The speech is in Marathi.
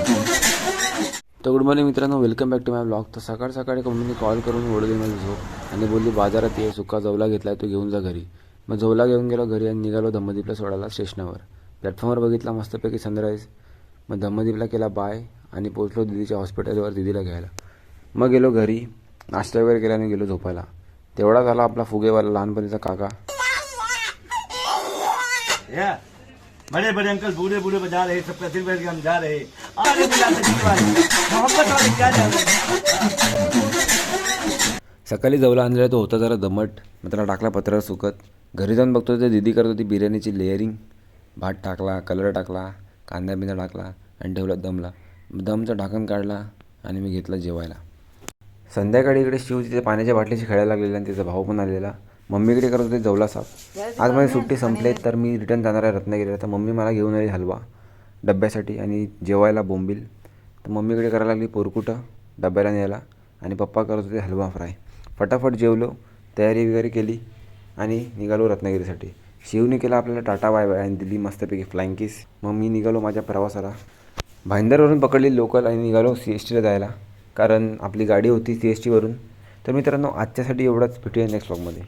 तर गुड मॉर्निंग मित्रांनो, welcome back to my blog. तर सकाळ सकाळी मम्मीने कॉल करून ओढली माझी झोप आणि बोलली बाजारात ये, सुका जवला घेतला आहे तो घेऊन जा घरी. मग जवला घेऊन गेलो घरी आणि निघालो धम्मदीपला सोडायला स्टेशनवर. प्लॅटफॉर्मवर बघितला मस्तपैकी सनराईज. मग धम्मदीपला केला बाय आणि पोचलो दिदीच्या हॉस्पिटलवर दिदीला घ्यायला. मग गेलो घरी, नाश्ता वगैरे केला आणि गेलो झोपायला. तेवढा झाला आपला फुगेवाला लहानपणीचा काका. बड़े बड़े अंकल बूढ़े बूढ़े बजा रहे, सबका दिल भर के हम जा रहे। अरे मोहब्बत वाले क्या जा रहे। सकाळी जवला आणलेला तो होता जरा दमट, मग त्याला टाकला पत्रावर सुकत. घरी जाऊन बघतो तर दीदी करत होती बिर्याणीची लेअरिंग. भात टाकला, कलर टाकला, कांदा बिंदा टाकला आणि ठेवला दमला. दमचं ढाकण काढला आणि मी घेतला जेवायला. संध्याकाळी इकडे शिव तिथे पाण्याच्या बाटलीशी खेळायला लागलेला आणि तिचा भाऊ पण आलेला. मम्मीकडे करत होते जवला साफ. आज माझी सुट्टी संपली तर मी रिटर्न जाणार आहे रत्नागिरीला. तर मम्मी मला घेऊन आली हलवा डब्यासाठी आणि जेवायला बोंबील. तर मम्मीकडे करायला लागली पोरकुटं डब्याला न्यायला आणि पप्पा करत होते हलवा फ्राय. फटाफट जेवलो, तयारी वगैरे केली आणि निघालो रत्नागिरीसाठी. शिवने केला आपल्याला टाटा बाय बाय आणि दिली मस्तपैकी फ्लाइंग किस. मग मी निघालो माझ्या प्रवासाला. भाईंदरवरून पकडली लोकल आणि निघालो CSTला जायला, कारण आपली गाडी होती CSTवरून. तर मित्रांनो, आजच्यासाठी एवढंच. भेटूया नेक्स्ट व्लॉगमध्ये.